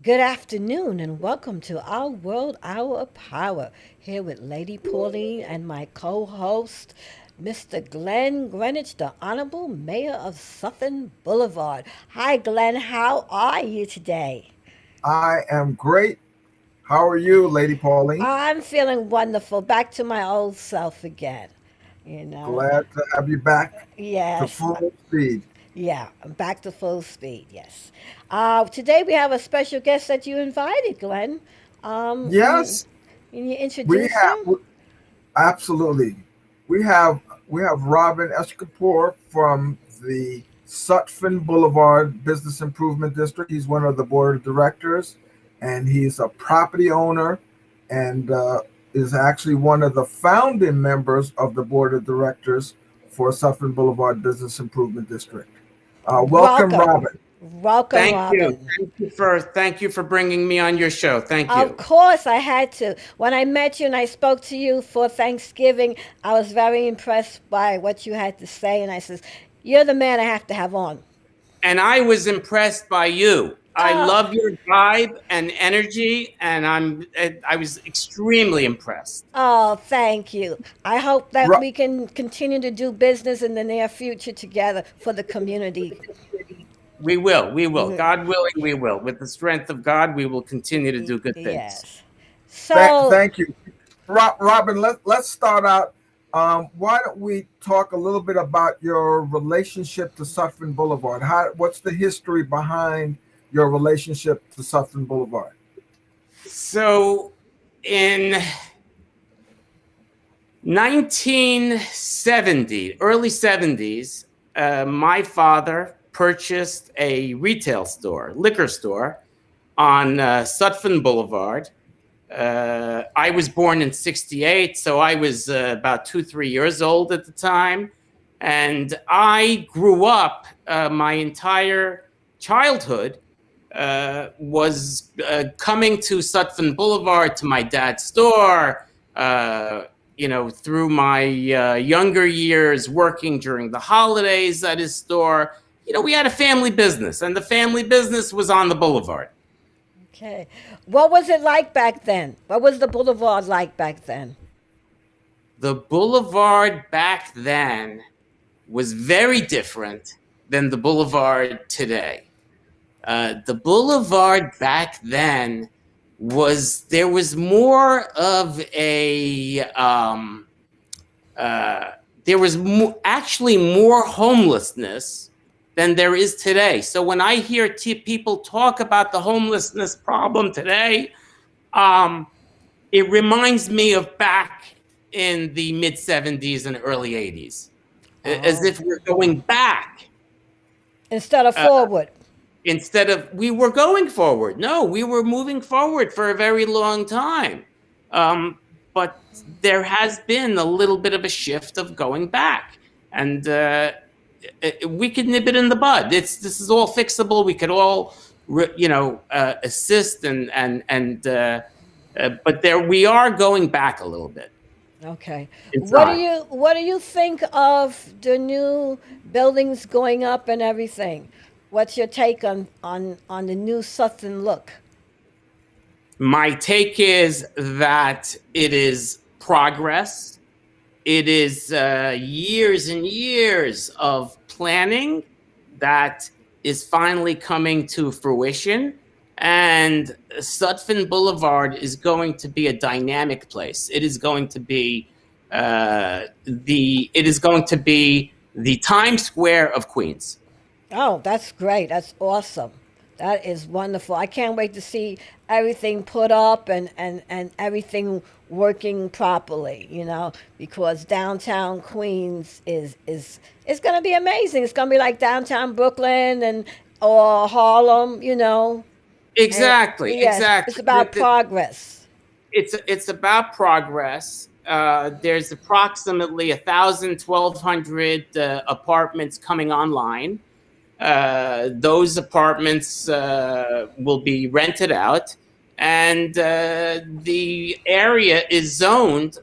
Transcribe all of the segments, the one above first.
Good afternoon and welcome to our World Hour of Power. Here with Lady Pauline and my co host, Mr. Glenn Greenwich, the Honorable Mayor of Sutphin Boulevard. Hi, Glenn. How are you today? I am great. How are you, Lady Pauline? I'm feeling wonderful. Back to my old self again. You know, Glad to have you back to yes. full speed. Yeah, I'm back to full speed. Yes. Today we have a special guest that you invited, Glenn. Can you Yes, we introduce him? have absolutely. We have we have Robin Eshaghpour from the Sutphin Boulevard Business Improvement District. He's one of the board of directors, and he's a property owner, and is actually one of the founding members of the board of directors for Sutphin Boulevard Business Improvement District. Welcome, Welcome. Robin. Welcome, Thank you. Robin. Thank you for bringing me on your show. Thank Of you. course, I had to. When I met you and I spoke to you for Thanksgiving, I was very impressed by what you had to say. And I says, "You're the man I have to have on." And I was impressed by you. I Oh, love your vibe and energy, and I was extremely impressed. oh, thank you. I hope that Ro- we can continue to do business in the near future together for the community. We will. We will. Mm, God willing, we will. With the strength of God, we will continue to do good things. yes. So, Thank you, Robin. Let's start out. Why don't we talk a little bit about your relationship to Sutphin Boulevard? What's the history behind your relationship to Sutphin Boulevard? So, in 1970, early 70s, my father purchased a retail store, liquor store on Sutphin Boulevard. I was born in 68, so I was about 3 years old at the time. And I grew up my entire childhood was coming to Sutphin Boulevard to my dad's store, through my younger years working during the holidays at his store. We had a family business, and the family business was on the boulevard. okay. What was it like back then? What was the boulevard like back then? The boulevard back then was very different than the boulevard today. The boulevard back then there was more of a there was actually more homelessness than there is today. So when I hear people talk about the homelessness problem today, um, it reminds me of back in the mid 70s and early 80s, as Oh, if we're going back. instead of Uh, forward. Instead of we were going forward. No, we were moving forward for a very long time. Um, but there has been a little bit of a shift of going back. And we could nip it in the bud. This is all fixable. We could all, assist but there we are going back a little bit Okay. in What do time. you think of the new buildings going up and everything? What's your take on the new Sutton look? My take is that it is progress. It is years and years of planning that is finally coming to fruition. And Sutphin Boulevard is going to be a dynamic place. It is going to be the Times Square of Queens. Oh, that's great. That's awesome. That is wonderful. I can't wait to see everything put up and everything working properly, because downtown Queens is going to be amazing. It's going to be like downtown Brooklyn and or Harlem. And Exactly, yes, it's exactly. about progress. It's about progress. There's approximately 1,200 apartments coming online. Those apartments will be rented out, and the area is zoned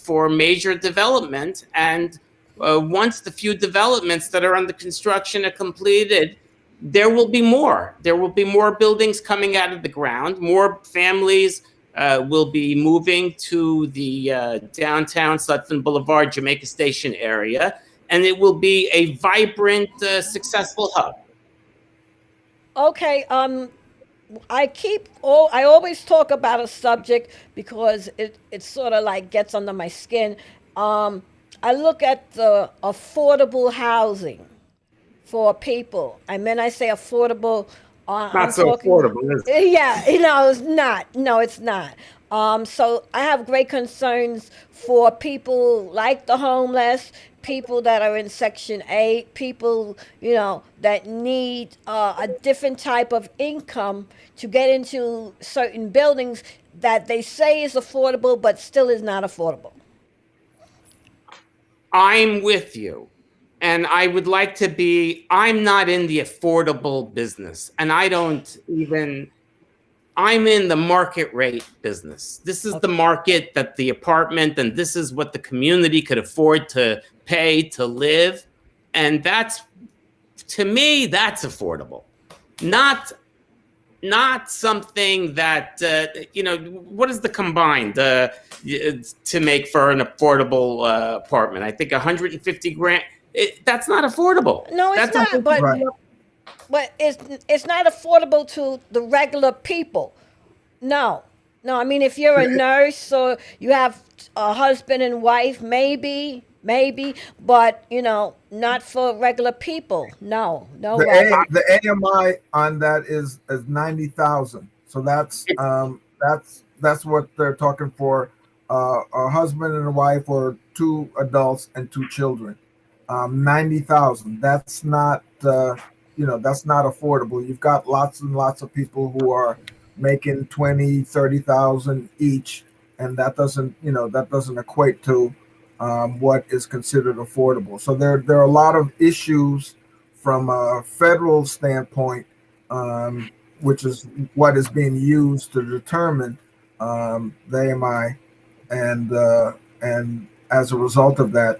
for major development. And once the few developments that are under construction are completed, there will be more. There will be more buildings coming out of the ground. More families will be moving to the downtown Sutphin Boulevard, Jamaica Station area, and it will be a vibrant, successful hub. Okay, I always talk about a subject because it sort of like gets under my skin. Um, I look at the affordable housing for people. And when I say affordable, I'm Not so talking, affordable, is it? yeah, it's not. No, it's not. So I have great concerns for people like the homeless, people that are in Section 8, people, that need a different type of income to get into certain buildings that they say is affordable, but still is not affordable. I'm with you. And I would like to be, I'm not in the affordable business. And I don't even, I'm in the market rate business. This is the Okay. market that the apartment, and this is what the community could afford to pay to live. And that's, to me, that's affordable. Not something that what is the combined to make for an affordable apartment? I think 150 grand. That's not affordable. No, it's That's a not. whole But Right. but it's not affordable to the regular people. No, no. I mean, if you're a nurse or you have a husband and wife, maybe, but not for regular people. No, no, Robert. The AMI on that is 90,000. So that's what they're talking for, a husband and a wife or two adults and two children. 90,000. That's not affordable. You've got lots and lots of people who are making 20, 30,000 each, and that doesn't equate to what is considered affordable. So there are a lot of issues from a federal standpoint, which is what is being used to determine the AMI, and as a result of that,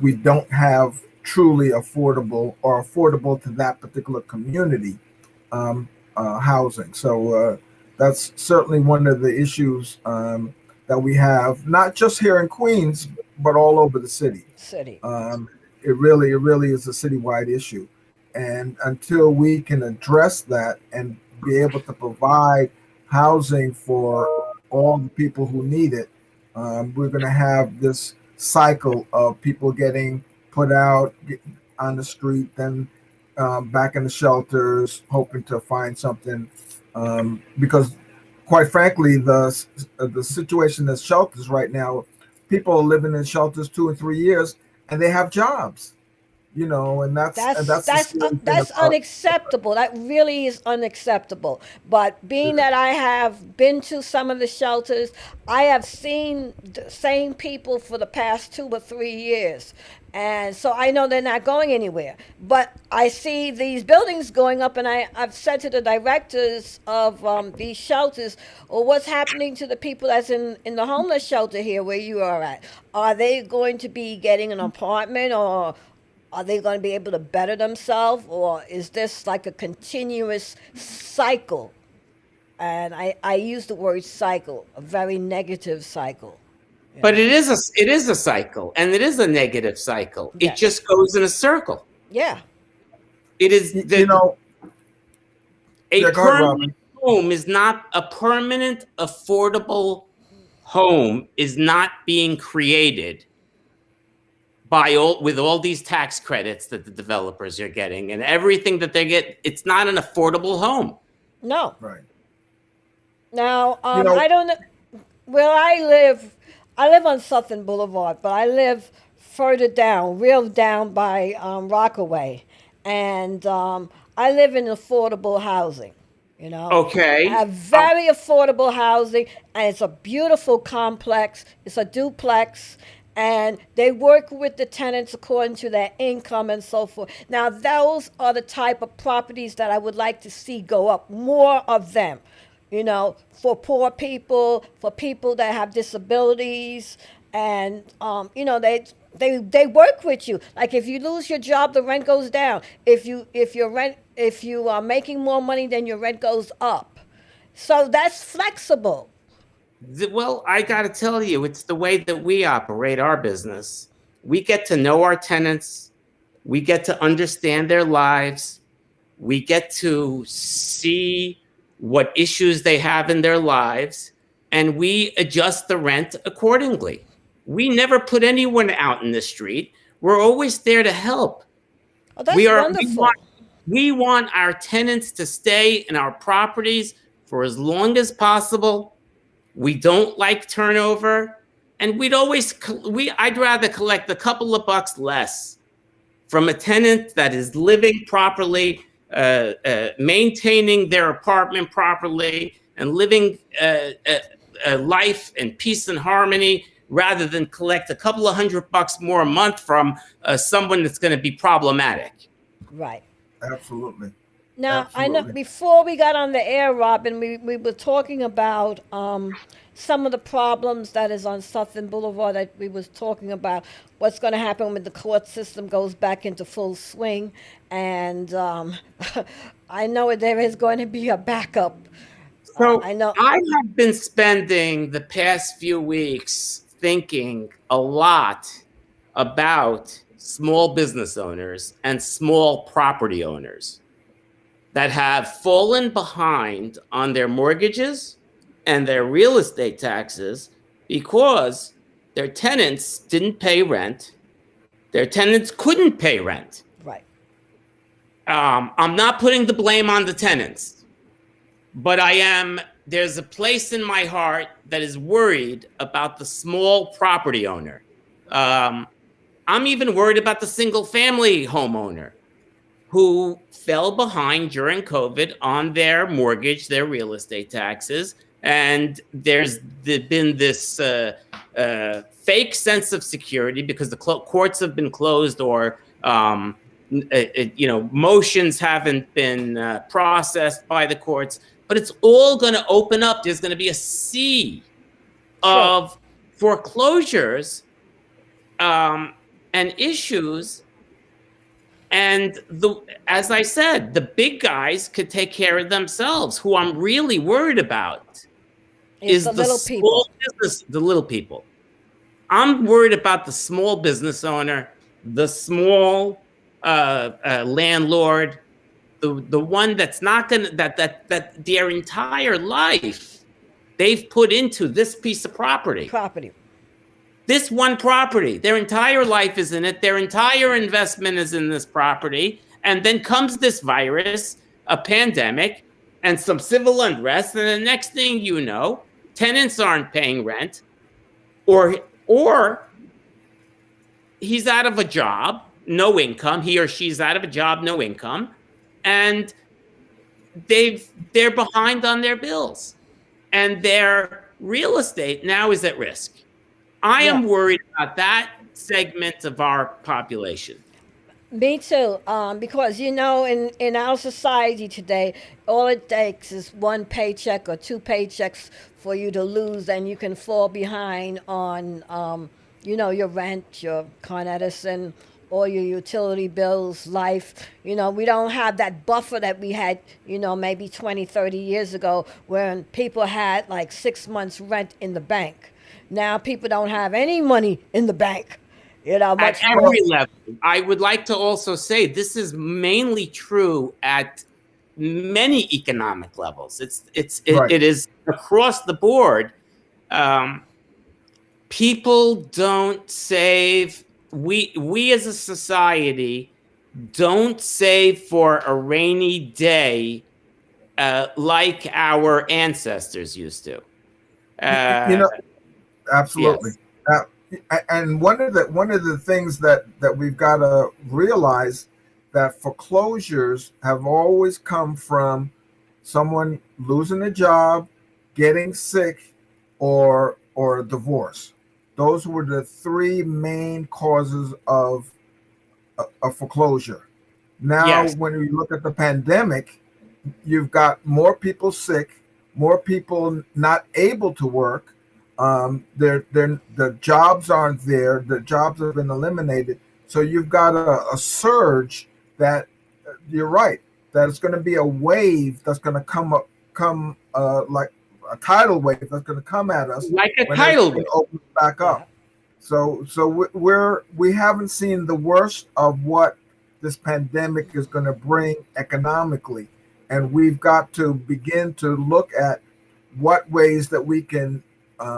we don't have truly affordable or affordable to that particular community housing. So that's certainly one of the issues that we have, not just here in Queens, but all over the city. City. It really is a citywide issue, and until we can address that and be able to provide housing for all the people who need it, we're going to have this cycle of people getting put out on the street, then back in the shelters, hoping to find something. Because, quite frankly, the situation in shelters right now, people are living in shelters 2 and 3 years, and they have jobs. And That's that's the that's uh, scary thing that's about. unacceptable. That really is unacceptable. But being that I have been to some of the shelters, I have seen the same people for the past 2 or 3 years. And so I know they're not going anywhere. But I see these buildings going up, and I've said to the directors of these shelters, well, what's happening to the people that's in the homeless shelter here where you are at? Are they going to be getting an apartment, or are they going to be able to better themselves, or is this like a continuous cycle? And I use the word cycle, a very negative cycle. You But know? it is a cycle, and it is a negative cycle. It Yes. just goes in a circle. Yeah. It is y- you that know, a yeah, go ahead, permanent Robin. home is not a permanent, affordable home is not being created with all these tax credits that the developers are getting and everything that they get. It's not an affordable home. No. Right. Now, You I know, don't know where I live. I live on Sutphin Boulevard, but I live further down, real down by Rockaway, and I live in affordable housing. You know, I Okay. have very affordable housing, and it's a beautiful complex. It's a duplex, and they work with the tenants according to their income and so forth. Now, those are the type of properties that I would like to see go up. More of them, for poor people, for people that have disabilities, and They work with you. Like if you lose your job, the rent goes down. If you are making more money, then your rent goes up. So that's flexible. Well, I got to tell you, it's the way that we operate our business. We get to know our tenants, we get to understand their lives, we get to see what issues they have in their lives, and we adjust the rent accordingly. We never put anyone out in the street. We're always there to help. Oh, We that's are wonderful. we want our tenants to stay in our properties for as long as possible. We don't like turnover, and I'd rather collect a couple of bucks less from a tenant that is living properly, maintaining their apartment properly, and living a life in peace and harmony, rather than collect a couple of $100 more a month from someone that's going to be problematic. Right. Absolutely. Now, I know Absolutely. before we got on the air, Robin, we were talking about some of the problems that is on Sutphin Boulevard that we was talking about what's going to happen when the court system goes back into full swing. And I know there is going to be a backup. So I know. I have been spending the past few weeks thinking a lot about small business owners and small property owners that have fallen behind on their mortgages and their real estate taxes because their tenants didn't pay rent. Their tenants couldn't pay rent. Right. I'm not putting the blame on the tenants, but there's a place in my heart that is worried about the small property owner. I'm even worried about the single family homeowner who fell behind during COVID on their mortgage, their real estate taxes. And there's been this fake sense of security because the courts have been closed, or motions haven't been processed by the courts. But it's all going to open up. There's going to be a sea of foreclosures and issues. And as I said, the big guys could take care of themselves. Who I'm really worried about is the little small people. business, the little people. I'm worried about the small business owner, the small landlord, the one that's not gonna that their entire life they've put into this piece of property. This one property, their entire life is in it. Their entire investment is in this property. And then comes this virus, a pandemic, and some civil unrest. And the next thing you know, tenants aren't paying rent, or he's out of a job, no income. He or she's out of a job, no income. And they're behind on their bills. And their real estate now is at risk. I am worried about that segment of our population. Me too, because in our society today, all it takes is one paycheck or two paychecks for you to lose, and you can fall behind on, your rent, your Con Edison, all your utility bills, life. We don't have that buffer that we had, maybe 20, 30 years ago when people had like 6 months rent in the bank. Now people don't have any money in the bank. At every level. I would like to also say this is mainly true at many economic levels. It is across the board. People don't save. We as a society don't save for a rainy day like our ancestors used to. Absolutely. Yes. And one of the things that we've got to realize, that foreclosures have always come from someone losing a job, getting sick, or a divorce. Those were the three main causes of a foreclosure. Now, when you look at the pandemic, you've got more people sick, more people not able to work, The jobs aren't there. The jobs have been eliminated. So you've got a surge that you're right. That it's going to be a wave that's going to come like a tidal wave that's going to come at us Like a when tidal everything wave. opens back Yeah. up. So we haven't seen the worst of what this pandemic is going to bring economically, and we've got to begin to look at what ways that we can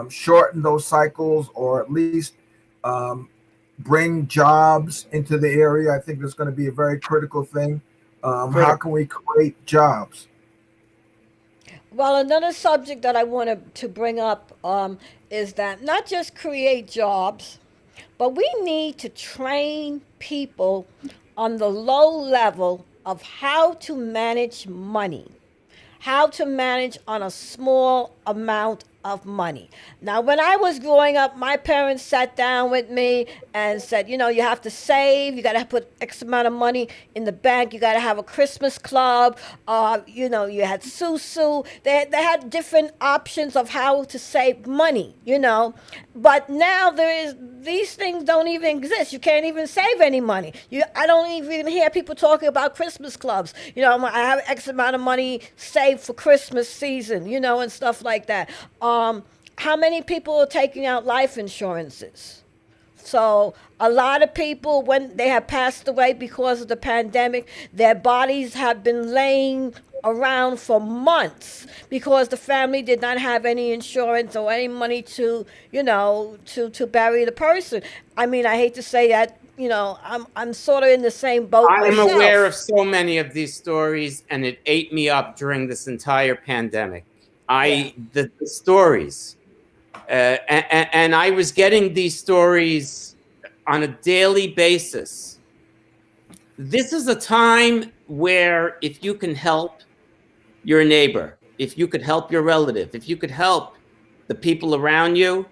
shorten those cycles, or at least um, bring jobs into the area. I think that's going to be a very critical thing. How Critical. can we create jobs? Well, another subject that I wanted to bring up is that not just create jobs, but we need to train people on the low level of how to manage money, how to manage on a small amount of money. Now, when I was growing up, my parents sat down with me and said, you know, you have to save, you got to put X amount of money in the bank, you got to have a Christmas club, you know, you had Susu. They had different options of how to save money, you know. But now these things don't even exist. You can't even save any money. I don't even hear people talking about Christmas clubs. You know, I have X amount of money saved for Christmas season, you know, and stuff like that. How many people are taking out life insurances? So a lot of people, when they have passed away because of the pandemic, their bodies have been laying around for months because the family did not have any insurance or any money to, you know, to bury the person. I mean, I hate to say that, you know, I'm sort of in the same boat I am aware myself. of so many of these stories, and it ate me up during this entire pandemic. Yeah. The stories, and I was getting these stories on a daily basis. This is a time where if you can help your neighbor, if you could help your relative, if you could help the people around you,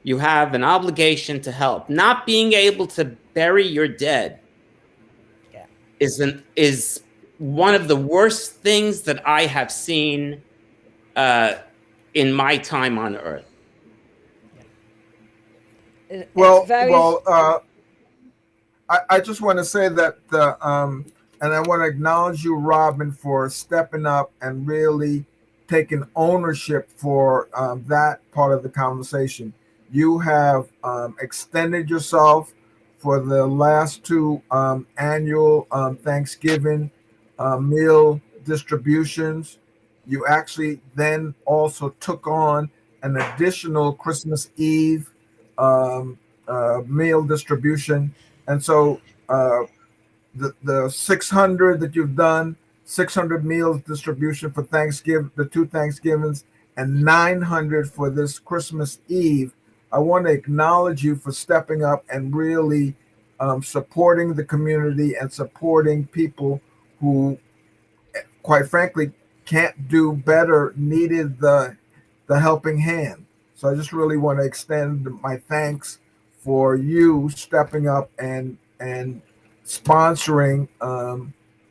you have an obligation to help. Not being able to bury your dead Yeah. is one of the worst things that I have seen uh, in my time on Earth. It's Well, very, well, I just want to say that, and I want to acknowledge you, Robin, for stepping up and really taking ownership for that part of the conversation. You have extended yourself for the last two annual Thanksgiving meal distributions. You actually then also took on an additional Christmas Eve um, meal distribution, and so the 600 that you've done, 600 meals distribution for Thanksgiving, the two Thanksgivings, and 900 for this Christmas Eve. I want to acknowledge you for stepping up and really supporting the community and supporting people who, quite frankly, can't do better, needed the helping hand. So I just really want to extend my thanks for you stepping up and sponsoring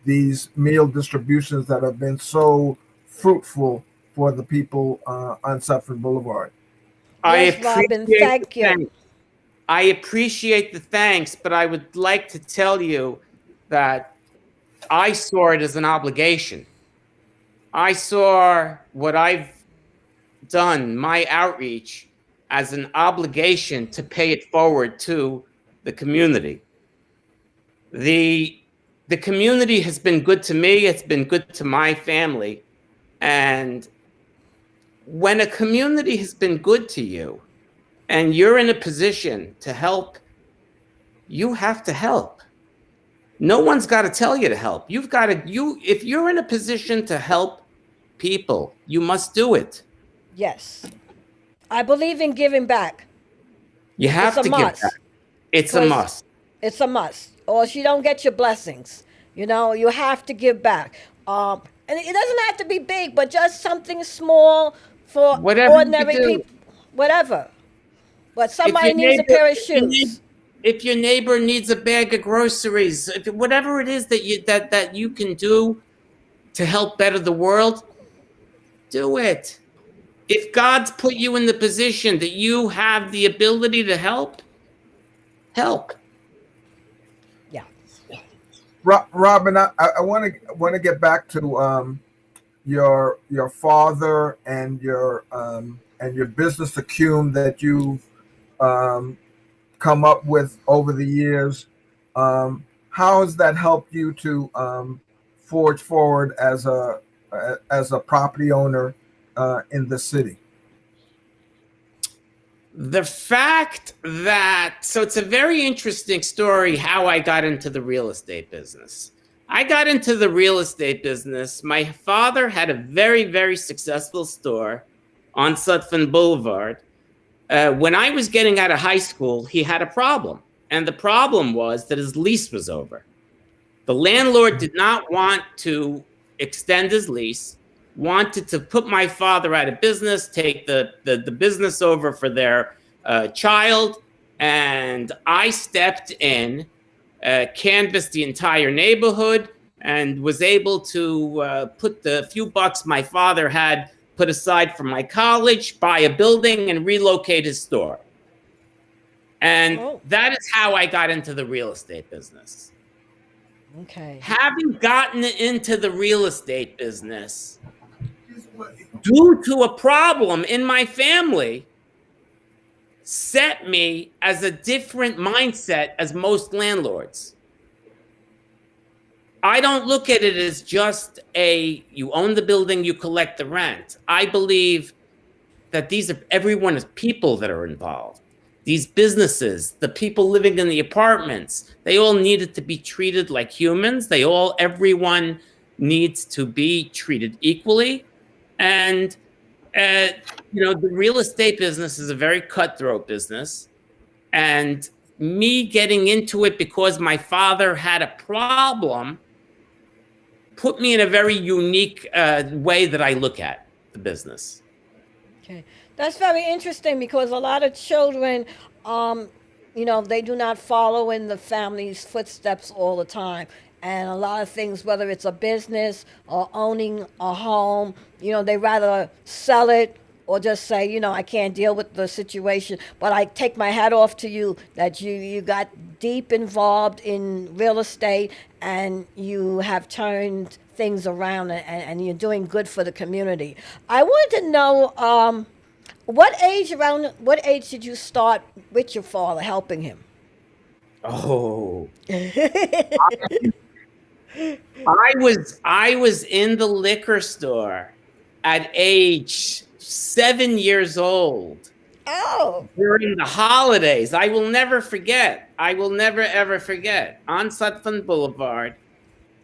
these meal distributions that have been so fruitful for the people on Sutphin Boulevard. I yes, Robin, appreciate the thank you. thanks. I appreciate the thanks, but I would like to tell you that I saw it as an obligation. I saw what I've done, my outreach, as an obligation to pay it forward to the community. The the community has been good to me, it's been good to my family. And when a community has been good to you and you're in a position to help, you have to help. No one's got to tell you to help. You've got to, if you're in a position to help people, you must do it. Yes. I believe in giving back. You It's have a to give back. must. It's a Because must. it's a must, or else you don't get your blessings. You know, you have to give back. And it doesn't have to be big, but just something small for Whatever you could ordinary do. people, whatever. But If somebody your needs a neighbor, pair of if your neighbor, shoes. if your neighbor needs a bag of groceries, whatever it is that you can do to help better the world, do it. If God's put you in the position that you have the ability to help, help. Yeah. Robin, I want to get back to your father and your business acumen that you've um, come up with over the years. How has that helped you to forge forward as a property owner in the city? The fact that, so it's a very interesting story how I got into the real estate business. I got into the real estate business. My father had a very, very successful store on Sutphin Boulevard. When I was getting out of high school, he had a problem. And the problem was that his lease was over. The landlord did not want to extend his lease, wanted to put my father out of business, take the business over for their child. And I stepped in, canvassed the entire neighborhood, and was able to put the few bucks my father had put aside for my college, buy a building, and relocate his store. And Oh, that is how I got into the real estate business. okay. Having gotten into the real estate business due to a problem in my family set me as a different mindset as most landlords. I don't look at it as just you own the building, you collect the rent. I believe that everyone is people that are involved. These businesses, the people living in the apartments, they all needed to be treated like humans. Everyone needs to be treated equally. And, the real estate business is a very cutthroat business. And me getting into it because my father had a problem put me in a very unique way that I look at the business. Okay. That's very interesting because a lot of children, um, they do not follow in the family's footsteps all the time. And a lot of things, whether it's a business or owning a home, they rather sell it or just say, I can't deal with the situation. But I take my hat off to you that you got deep involved in real estate and you have turned things around and you're doing good for the community. I wanted to know what age did you start with your father helping him? Oh, I was in the liquor store at age 7 years old Oh, during the holidays. I will never forget. I will never ever forget. On Sutphin Boulevard,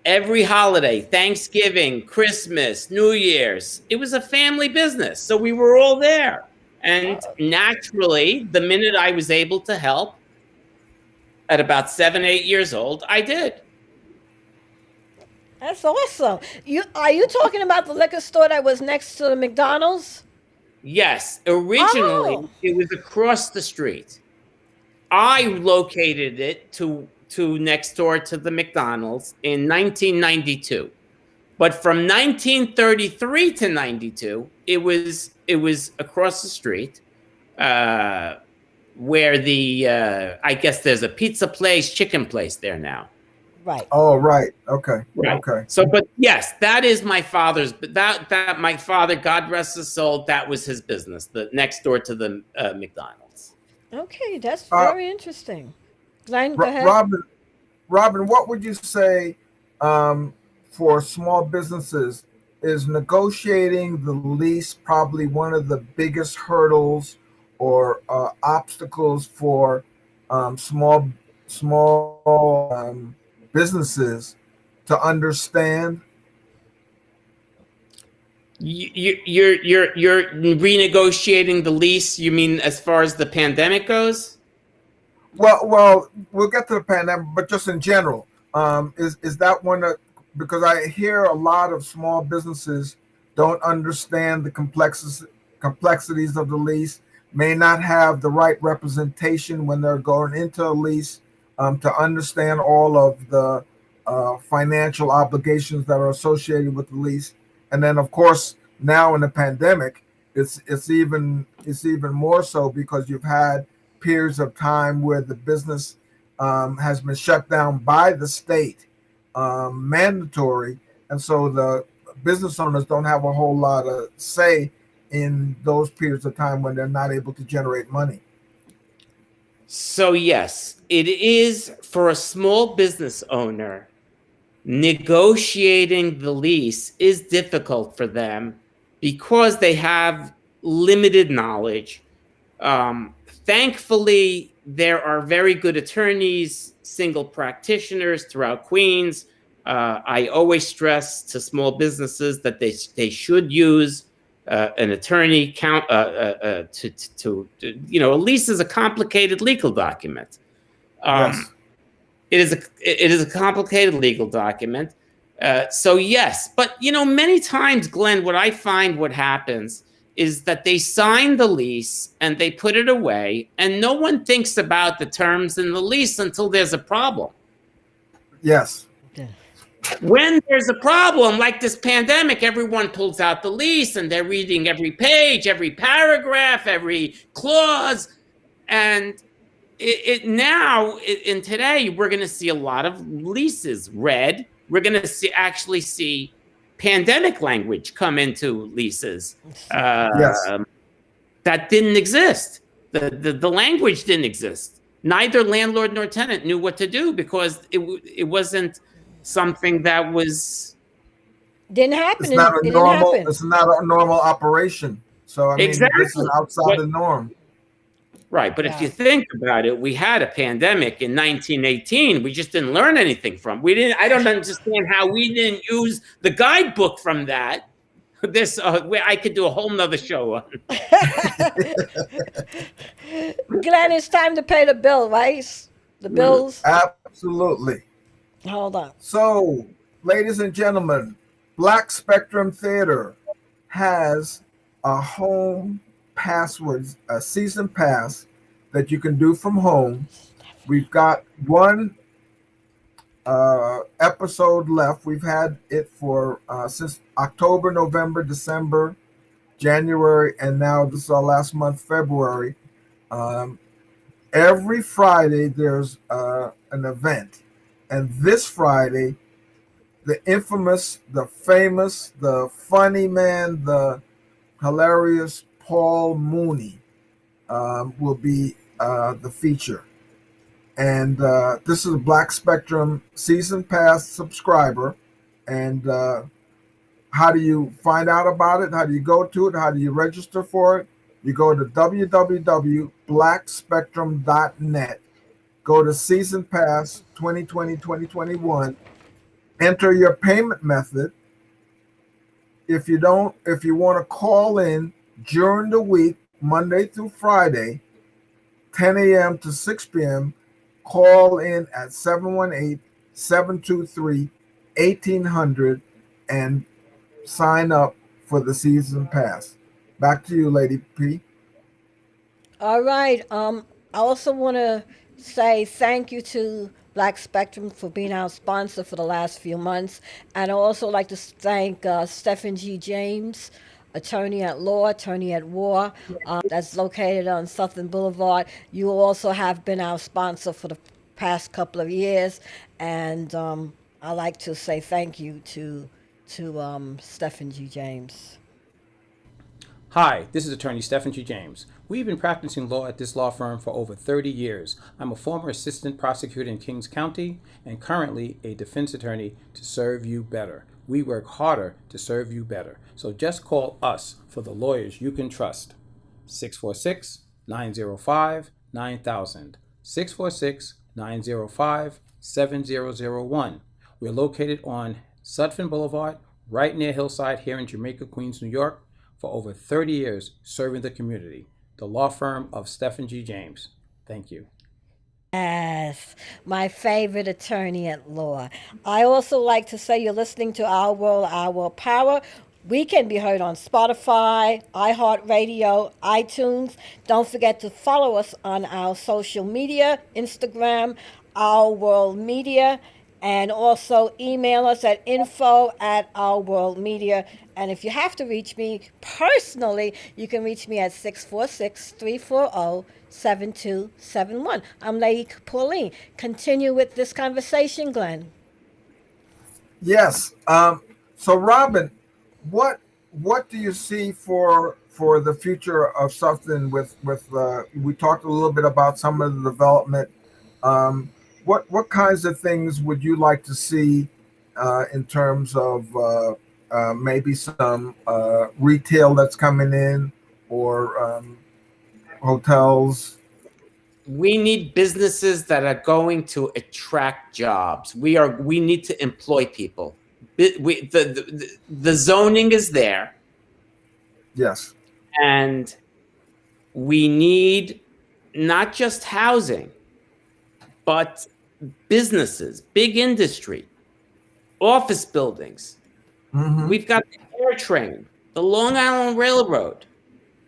every holiday, Thanksgiving, Christmas, New Year's, it was a family business. So we were all there. And naturally, the minute I was able to help at about 7, 8 years old, I did. that's awesome. Are you talking about the liquor store that was next to the McDonald's? Yes, Oh, originally it was across the street. I located it to next door to the McDonald's in 1992. But from 1933 to 92, it was across the street, uh, where I guess there's a pizza place, chicken place there now. right. Oh, right. Okay. Right. Okay. So, but yes, that is my father's. But that my father, God rest his soul, that was his business. The next door to the McDonald's. Okay, that's Uh, very interesting. Glenn, go ahead. Robin, what would you say um, for small businesses is negotiating the lease probably one of the biggest hurdles or obstacles for small businesses to understand? You're renegotiating the lease. You mean as far as the pandemic goes? Well, we'll get to the pandemic, but just in general, is that one that, because I hear a lot of small businesses don't understand the complexities of the lease, may not have the right representation when they're going into a lease, to understand all of the financial obligations that are associated with the lease, and then of course now in the pandemic, It's even more so because you've had periods of time where the business has been shut down by the state, mandatory, and so the business owners don't have a whole lot of say in those periods of time when they're not able to generate money. So, yes, it is for a small business owner, negotiating the lease is difficult for them because they have limited knowledge. Thankfully, there are very good attorneys, single practitioners throughout Queens. I always stress to small businesses that they should use an attorney. A lease is a complicated legal document. Yes. It is a complicated legal document. So yes, but many times, Glenn, what happens is that they sign the lease and they put it away, and no one thinks about the terms in the lease until there's a problem. Yes. When there's a problem like this pandemic, everyone pulls out the lease and they're reading every page, every paragraph, every clause, and in today we're going to see a lot of leases read. We're going to actually see pandemic language come into leases. Yes. That didn't exist. The language didn't exist. Neither landlord nor tenant knew what to do because it wasn't something that was Didn't happen. It's not It a didn't normal. happen. It's not a normal operation. So I mean, this is exactly outside what the norm. right. But if you think about it, we had a pandemic in 1918. We just didn't learn anything from. We didn't. I don't understand how we didn't use the guidebook from that. I could do a whole nother show on. Glenn, it's time to pay the bill, right? The bills. Absolutely. Hold on. So, ladies and gentlemen, Black Spectrum Theater has a home password, a season pass that you can do from home. We've got one episode left. We've had it for since October, November, December, January, and now this is our last month, February. Um, every Friday there's an event, and this Friday, the infamous, the famous, the funny man, the hilarious Paul Mooney will be the feature. And this is a Black Spectrum Season Pass subscriber. And how do you find out about it? How do you go to it? How do you register for it? You go to www.blackspectrum.net. Go to Season Pass 2020-2021. Enter your payment method. If you want to call in during the week, Monday through Friday, 10 a.m. to 6 p.m., call in at 718-723-1800 and sign up for the season pass. Back to you, Lady P. All right. I also want to say thank you to Black Spectrum for being our sponsor for the last few months. And I also like to thank Stephen G. James, attorney at law, attorney at war, that's located on Sutphin Boulevard. You also have been our sponsor for the past couple of years. And I like to say thank you to Stephen G. James. Hi, this is attorney Stephen G. James. We've been practicing law at this law firm for over 30 years. I'm a former assistant prosecutor in Kings County and currently a defense attorney to serve you better. We work harder to serve you better. So just call us for the lawyers you can trust. 646-905-9000. 646-905-7001. We're located on Sutphin Boulevard, right near Hillside here in Jamaica, Queens, New York, for over 30 years serving the community. The law firm of Stephen G. James. Thank you. Yes, my favorite attorney at law. I also like to say you're listening to Our World, Our World Power. We can be heard on Spotify, iHeartRadio, iTunes. Don't forget to follow us on our social media, Instagram, Our World Media, And also email us at info@ourworldmedia. And if you have to reach me personally, you can reach me at 646-340-7271. I'm Lady Pauline. Continue with this conversation, Glenn. Yes. So, Robin, what what do you see for the future of something with we talked a little bit about some of the development. What kinds of things would you like to see in terms of maybe some retail that's coming in or hotels? We need businesses that are going to attract jobs. We need to employ people. The zoning is there, Yes. and we need not just housing, but businesses, big industry, office buildings. Hmm. We've got the air train, the Long Island Railroad,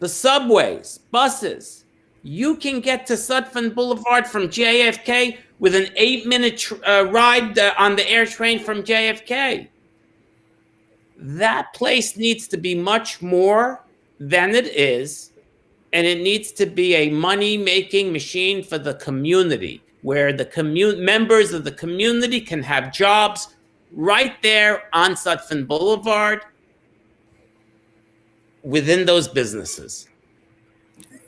the subways, buses. You can get to Sutphin Boulevard from JFK with an 8-minute ride on the air train from JFK. That place needs to be much more than it is, and it needs to be a money-making machine for the community, where the members of the community can have jobs right there on Sutphin Boulevard within those businesses.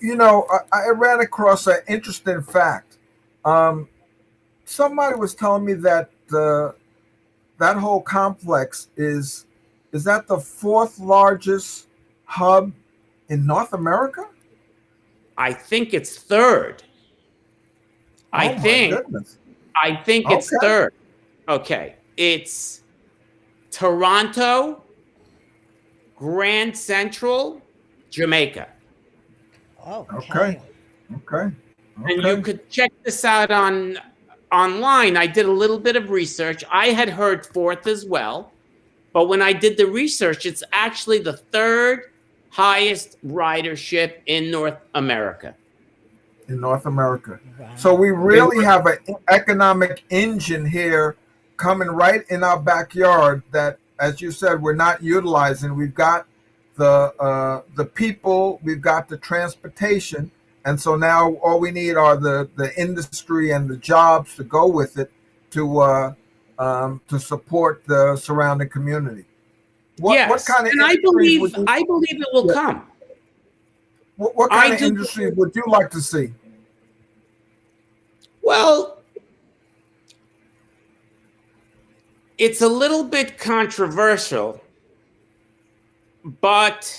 You know, I ran across an interesting fact. Um, Somebody was telling me that that whole complex is that the fourth largest hub in North America? I think it's third. I Oh my think goodness. I think it's Okay. third. Okay. It's Toronto, Grand Central, Jamaica. Okay. Okay. Okay. And you Okay. could check this out online. I did a little bit of research. I had heard fourth as well, but when I did the research, it's actually the third highest ridership in North America. In North America. So Wow. we really have an economic engine here coming right in our backyard that, as you said, we're not utilizing. We've got the people, we've got the transportation, and so now all we need are the industry and the jobs to go with it to support the surrounding community. What Yes, kind of and industries would you? I believe it will Yeah, come. what kind I of do. industries would you like to see? Well, it's a little bit controversial, but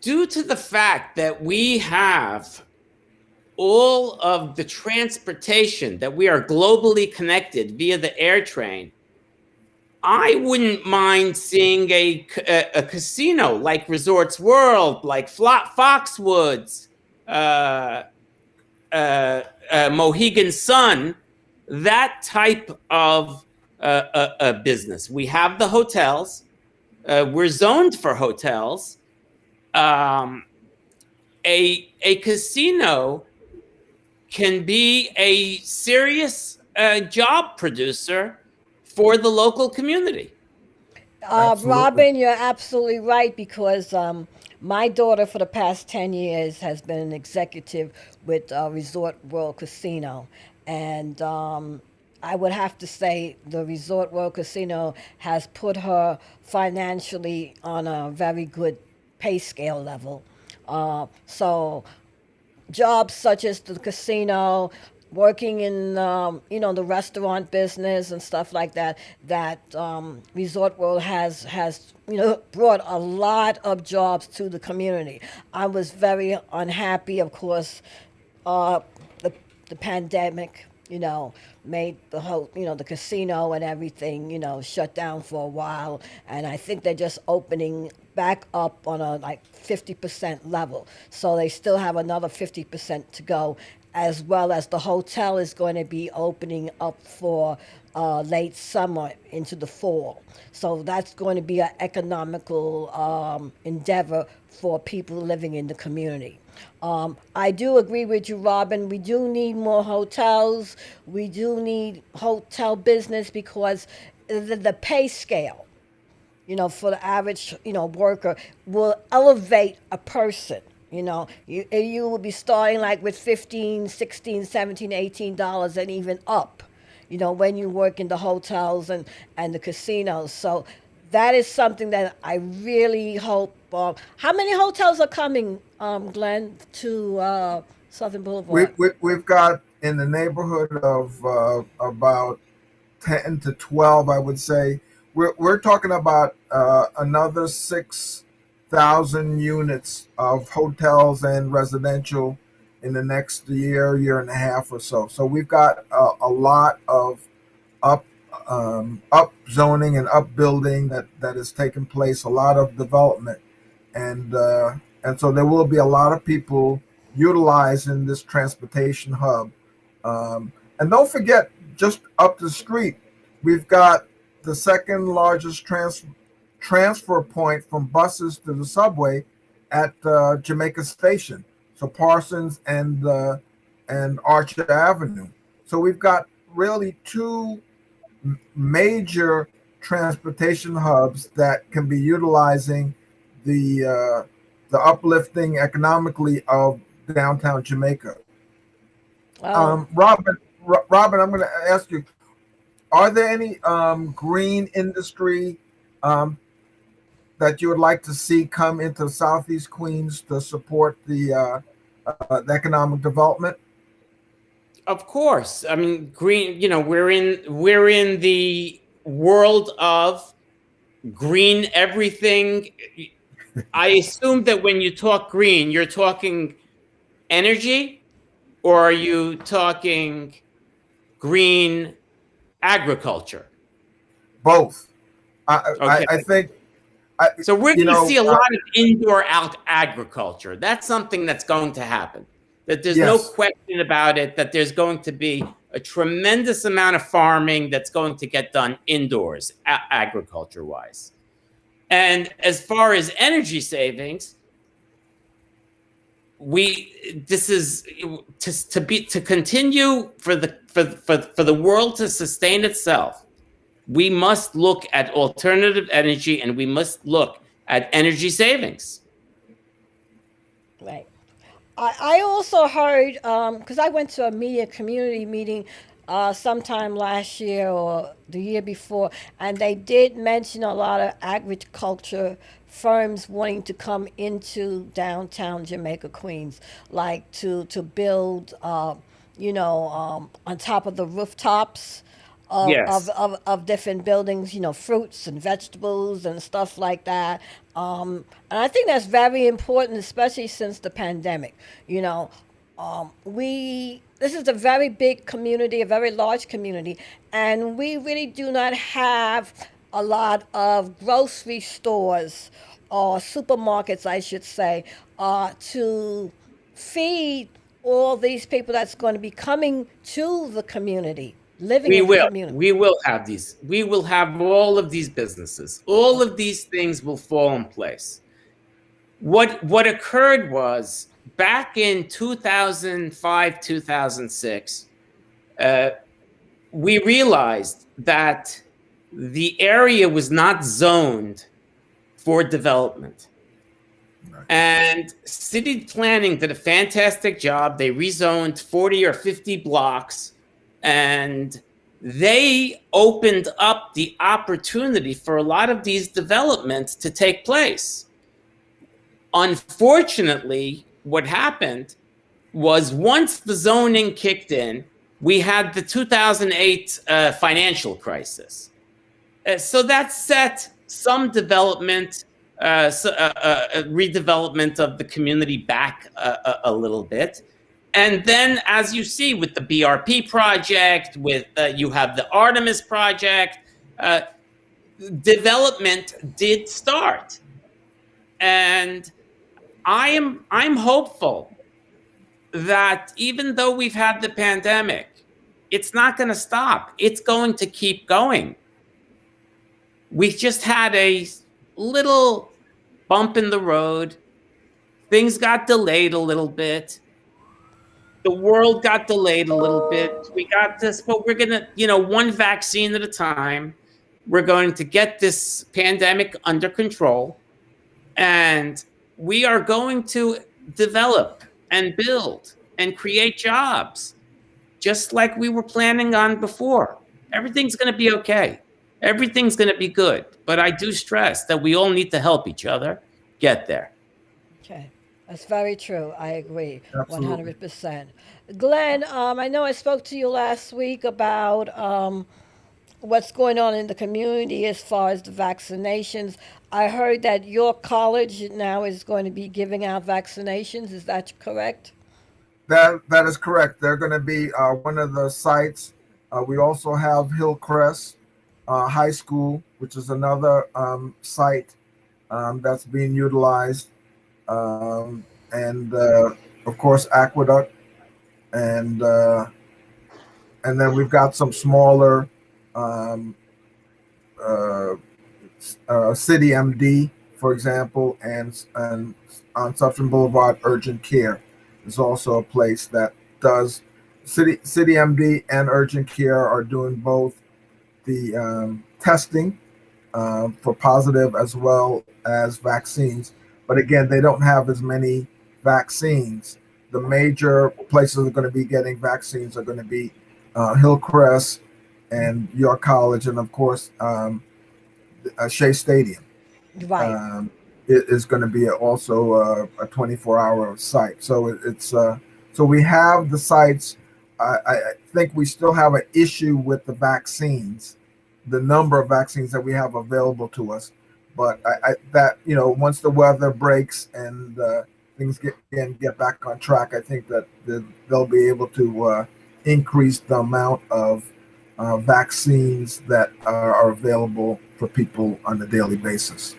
due to the fact that we have all of the transportation, that we are globally connected via the air train, I wouldn't mind seeing a casino like Resorts World, like Foxwoods, uh, Mohegan Sun, that type of business. We have the hotels. We're zoned for hotels. Um, a casino can be a serious job producer for the local community. Absolutely. Robin, you're absolutely right because my daughter for the past 10 years has been an executive with Resort World Casino. And I would have to say the Resort World Casino has put her financially on a very good pay scale level. So jobs such as the casino, working in the restaurant business and stuff like that. That Resort World has brought a lot of jobs to the community. I was very unhappy, of course. Uh, the the pandemic, made the whole, the casino and everything, shut down for a while. And I think they're just opening back up on a like 50% level. So they still have another 50% to go, as well as the hotel is going to be opening up for late summer into the fall. So that's going to be an economical endeavor for people living in the community. I do agree with you, Robin. We do need more hotels. We do need hotel business because the pay scale, for the average, worker will elevate a person. You will be starting like with 15, 16, 17, $18 and even up, when you work in the hotels and the casinos. So that is something that I really hope. How many hotels are coming, Glenn, to Southern Boulevard? We've got in the neighborhood of about 10 to 12, I would say. We're talking about another 6,000 units of hotels and residential in the next year and a half or so. So we've got a lot of up up zoning and up building that is taking place, a lot of development, and so there will be a lot of people utilizing this transportation hub. And don't forget, just up the street, we've got the second largest transfer point from buses to the subway at Jamaica Station. So Parsons and Archer Avenue. So we've got really two major transportation hubs that can be utilizing the uplifting economically of downtown Jamaica. Oh, Robin, I'm going to ask you: are there any green industry um, that you would like to see come into Southeast Queens to support the economic development? Of course. I mean, green, we're in the world of green everything. I assume that when you talk green, you're talking energy, or are you talking green agriculture? Both. Okay. I think. I, So we're you going to know, see a lot of indoor agriculture. That's something that's going to happen. That there's no yes. question about it, that there's going to be a tremendous amount of farming that's going to get done indoors, agriculture-wise. And as far as energy savings, this is to continue for the world to sustain itself. We must look at alternative energy, and we must look at energy savings. right. I also heard, because I went to a media community meeting sometime last year or the year before, and they did mention a lot of agriculture firms wanting to come into downtown Jamaica, Queens, like to build, on top of the rooftops Yes. of different buildings, fruits and vegetables and stuff like that. And I think that's very important, especially since the pandemic. We this is a very big community, a very large community, and we really do not have a lot of grocery stores or supermarkets, I should say, to feed all these people that's going to be coming to the community, living We in the will. community. We will have these. We will have all of these businesses. All of these things will fall in place. What occurred was back in 2005, 2006, we realized that the area was not zoned for development. And city planning did a fantastic job. They rezoned 40 or 50 blocks, and they opened up the opportunity for a lot of these developments to take place. Unfortunately, what happened was once the zoning kicked in, we had the 2008 financial crisis. So that set some development, redevelopment of the community back a little bit. And then, as you see with the BRP project, with you have the Artemis project, development did start. And I'm hopeful that even though we've had the pandemic, It's not going to stop. It's going to keep going. We just had a little bump in the road. Things got delayed a little bit. The world got delayed a little bit. We got this, but we're going to, one vaccine at a time. We're going to get this pandemic under control. And we are going to develop and build and create jobs just like we were planning on before. Everything's going to be okay. Everything's going to be good. But I do stress that we all need to help each other get there. Okay, that's very true. I agree, Absolutely. 100%. Glenn, I know I spoke to you last week about what's going on in the community as far as the vaccinations. I heard that your college now is going to be giving out vaccinations. Is that correct? That is correct. They're going to be one of the sites. We also have Hillcrest High School, which is another site that's being utilized, and of course Aqueduct, and uh, and then we've got some smaller um, uh, City MD, for example, and on Sutphin Boulevard, Urgent Care is also a place that does City MD and Urgent Care are doing both the testing for positive as well as vaccines. But again, they don't have as many vaccines. The major places that are going to be getting vaccines are going to be Hillcrest and York College, and of course Shea Stadium. Right. Um, it is going to be also a 24-hour site. So so we have the sites. I think we still have an issue with the vaccines, the number of vaccines that we have available to us. But that once the weather breaks and things get back on track, I think that they'll be able to increase the amount of vaccines that are available for people on a daily basis.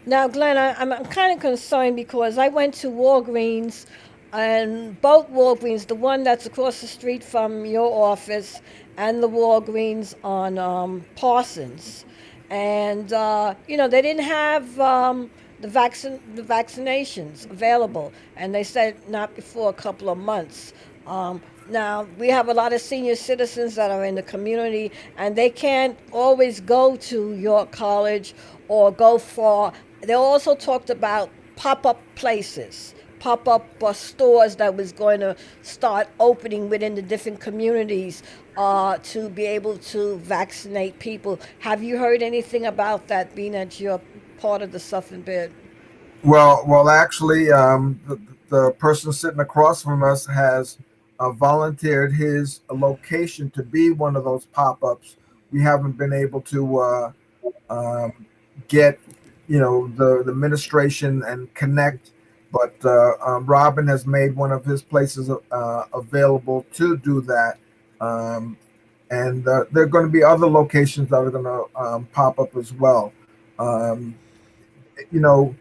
Now, Glenn, I'm kind of concerned because I went to Walgreens, and both Walgreens, the one that's across the street from your office, and the Walgreens on Parsons, and they didn't have the vaccinations available, and they said not before a couple of months. Now we have a lot of senior citizens that are in the community, and they can't always go to York College or go far. They also talked about pop-up places, pop-up stores that was going to start opening within the different communities to be able to vaccinate people. Have you heard anything about that, being that you're part of the Sutphin bid? Actually, the person sitting across from us has volunteered his location to be one of those pop-ups. We haven't been able to um, get the administration and connect, but Robin has made one of his places available to do that, and there are going to be other locations that are going to pop up as well. Um, you know,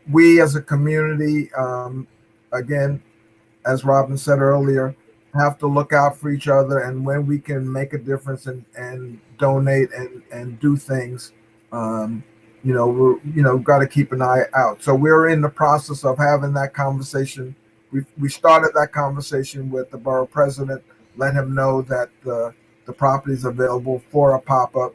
we as a community, again, as Robin said earlier, have to look out for each other, and when we can make a difference and donate and do things, um, we're got to keep an eye out. So we're in the process of having that conversation. We started that conversation with the borough president, let him know that the property is available for a pop up.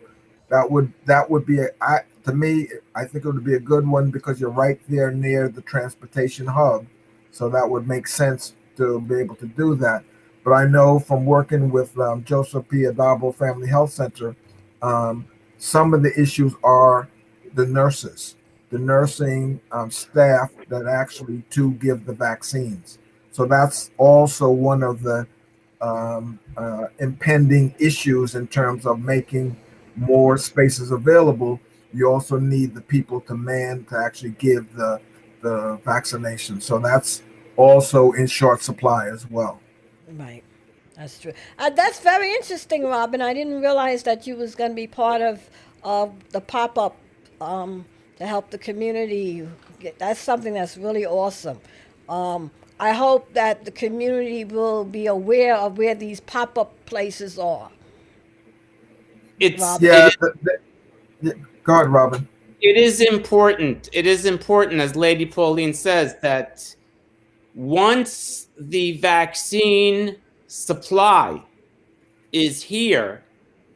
That would be to me. I think it would be a good one because you're right there near the transportation hub, so that would make sense to be able to do that. But I know from working with Joseph P. Adabo Family Health Center, um, some of the issues are the nursing staff that actually to give the vaccines. So that's also one of the impending issues in terms of making more spaces available. You also need the people to man to actually give the vaccination. So that's also in short supply as well. Right. That's true. That's very interesting, Robin. I didn't realize that you was going to be part of the pop up to help the community. That's something that's really awesome. I hope that the community will be aware of where these pop-up places are. It's Robin. it Yeah, is yeah, go ahead, Robin. it is important. It is important, as Lady Pauline says, that once the vaccine supply is here,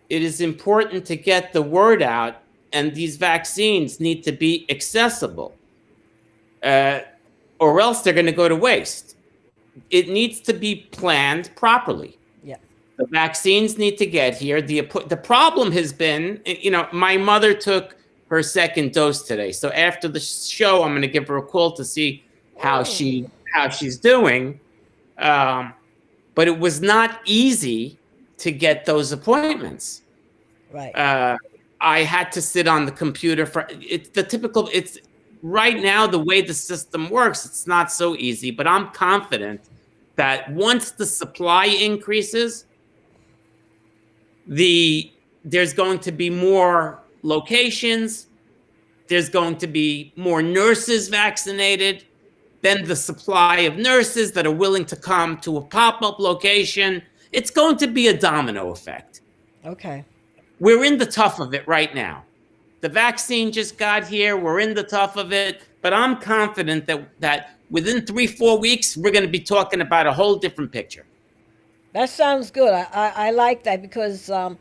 it is important to get the word out, and these vaccines need to be accessible, uh, or else they're going to go to waste. It needs to be planned properly. Yeah. The vaccines need to get here. The problem has been, my mother took her second dose today. So after the show, I'm going to give her a call to see how Mm. she's doing. Um, but it was not easy to get those appointments. Right. Uh, I had to sit on the computer for it's the typical. It's right now the way the system works. It's not so easy, but I'm confident that once the supply increases, there's going to be more locations. There's going to be more nurses vaccinated. Then the supply of nurses that are willing to come to a pop-up location. It's going to be a domino effect. Okay. We're in the tough of it right now. The vaccine just got here. We're in the tough of it. But I'm confident that within 3-4 weeks, we're going to be talking about a whole different picture. That sounds good. I like that because I'm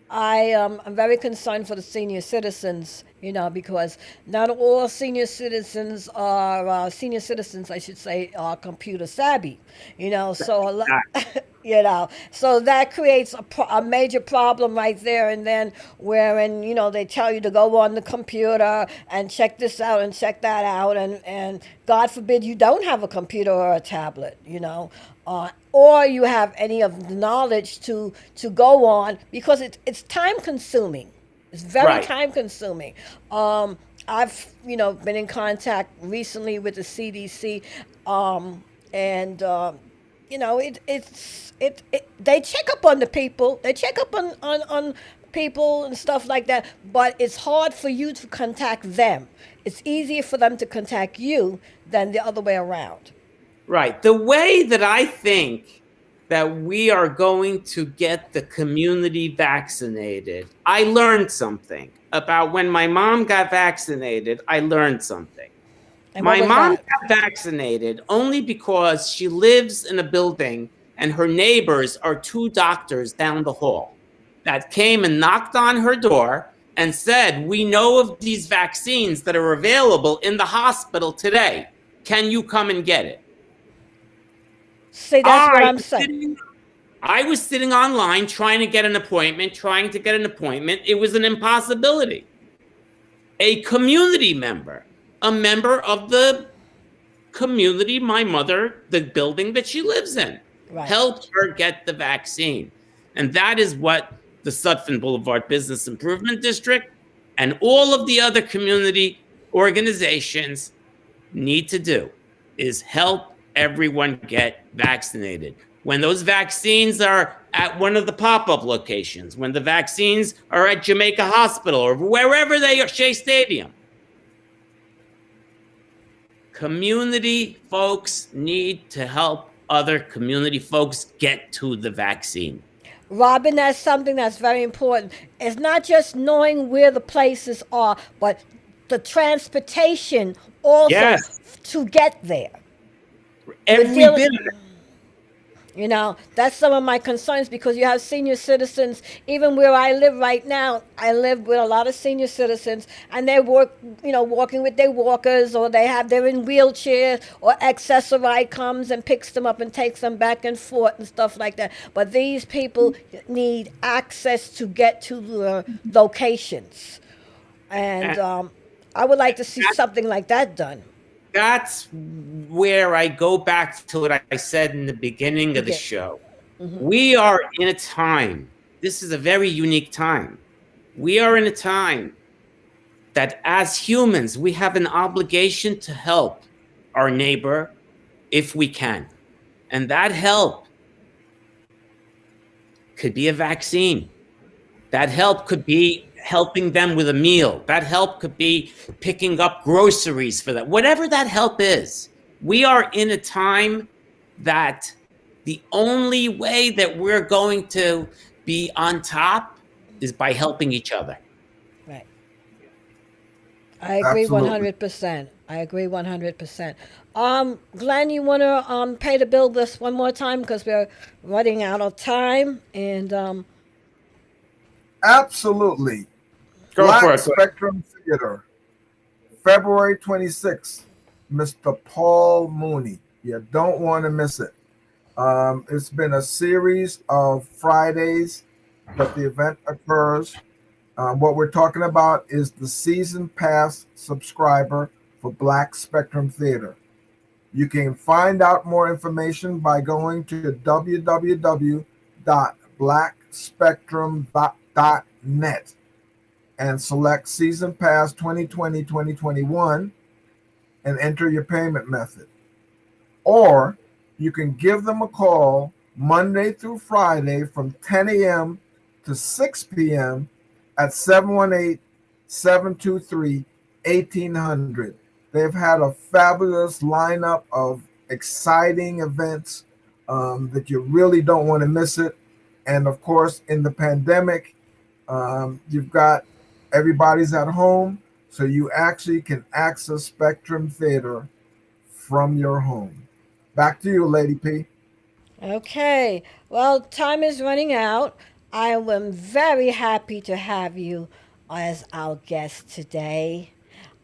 very concerned for the senior citizens, because not all senior citizens, I should say, are computer savvy, so a lot, so that creates a major problem right there and then, wherein, they tell you to go on the computer and check this out and check that out, and God forbid you don't have a computer or a tablet, or you have any of the knowledge to go on, because it's time consuming. It's very Right. time consuming. I've been in contact recently with the CDC, and they check up on the people. They check up on people and stuff like that. But it's hard for you to contact them. It's easier for them to contact you than the other way around. Right. The way that I think that we are going to get the community vaccinated, I learned something about when my mom got vaccinated. I learned something. And what My was mom that? got vaccinated only because she lives in a building and her neighbors are 2 doctors down the hall that came and knocked on her door and said, "We know of these vaccines that are available in the hospital today. Can you come and get it?" See, that's what I I'm was saying. sitting I was sitting online trying to get an appointment. It was an impossibility. A community member, a member of the community, the building that she lives in, Right. helped her get the vaccine. And that is what the Sutphin Boulevard Business Improvement District and all of the other community organizations need to do, is help everyone get vaccinated. When those vaccines are at one of the pop-up locations, when the vaccines are at Jamaica Hospital or wherever they are, Shea Stadium, community folks need to help other community folks get to the vaccine. Robin, that's something that's very important. It's not just knowing where the places are, but the transportation also Yes, to get there. every dealing- bit of it. That's some of my concerns, because you have senior citizens. Even where I live right now, I live with a lot of senior citizens, and they work, walking with their walkers, or they're in wheelchairs, or Accessoride comes and picks them up and takes them back and forth and stuff like that. But these people need access to get to the locations, and I would like to see something like that done. That's where I go back to what I said in the beginning of the Yeah. show. We are in a time, this is a very unique time. We are in a time that as humans, we have an obligation to help our neighbor if we can. And that help could be a vaccine. That help could be helping them with a meal. That help could be picking up groceries for them. Whatever that help is, We are in a time that the only way that we're going to be on top is by helping each other. Right. I agree Absolutely. 100%. I agree 100%. Glenn, you want to pay the bill this one more time because we're running out of time, and Absolutely. Go for Black it. Spectrum Theater, February 26th, Mr. Paul Mooney. You don't want to miss it. It's been a series of Fridays that the event occurs. What we're talking about is the season pass subscriber for Black Spectrum Theater. You can find out more information by going to www.blackspectrum.net and select Season Pass 2020-2021 and enter your payment method. Or you can give them a call Monday through Friday from 10 a.m. to 6 p.m. at 718-723-1800. They've had a fabulous lineup of exciting events that you really don't want to miss it. And of course, in the pandemic, you've got everybody's at home, so you actually can access Spectrum Theater from your home. Back to you, Lady P. okay. Well, time is running out. I am very happy to have you as our guest today.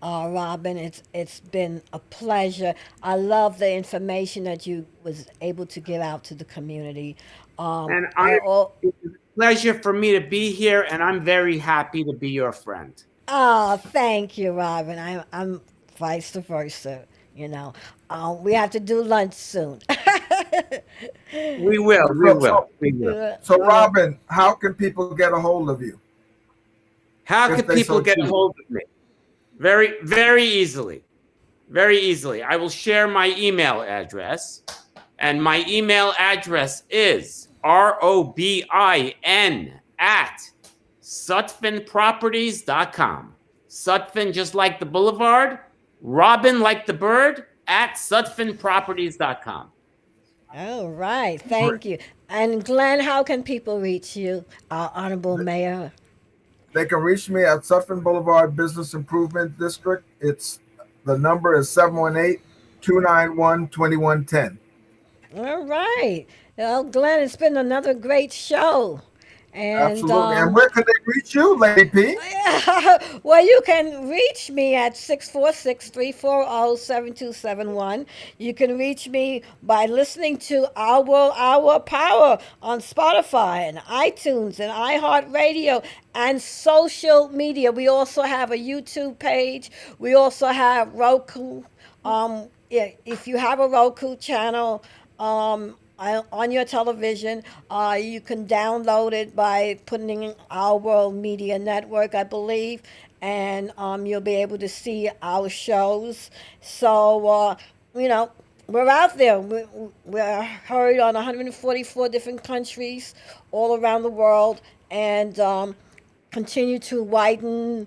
Robin, it's been a pleasure. I love the information that you was able to give out to the community. And I all it's a pleasure for me to be here, and I'm very happy to be your friend. Oh, thank you, Robin. I'm vice versa. You know, we have to do lunch soon. We will, we So, will, so, we will. so, Robin, how can people get a hold of you How if can they people so get a choose? hold of me? Very, very easily. Very easily. I will share my email address, and my email address is ROBIN at sutphinproperties.com. Sutphin, just like the boulevard, Robin, like the bird, at sutphinproperties.com. All right, thank you. And Glenn, how can people reach you, our honorable mayor? They can reach me at Sutphin Boulevard Business Improvement District. The number is 718-291-2110. All right. Well, Glenn, it's been another great show, and Absolutely. And where can they reach you, Lady P? well, you can reach me at 646-340-7271. You can reach me by listening to Our Power on Spotify and iTunes and iHeartRadio and social media. We also have a YouTube page. We also have Roku. Yeah, if you have a Roku channel, on your television. You can download it by putting in Our World Media Network, I believe, and you'll be able to see our shows. So, you know, we're out there. We're heard on 144 different countries all around the world, and continue to widen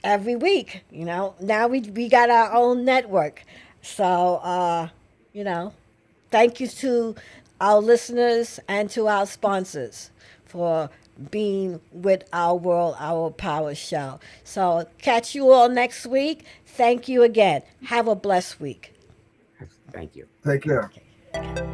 every week. You know, now we got our own network. So, you know, thank you to our listeners and to our sponsors for being with Our World, Our Power show. So, catch you all next week. Thank you again. Have a blessed week. Thank you. Take care. Okay.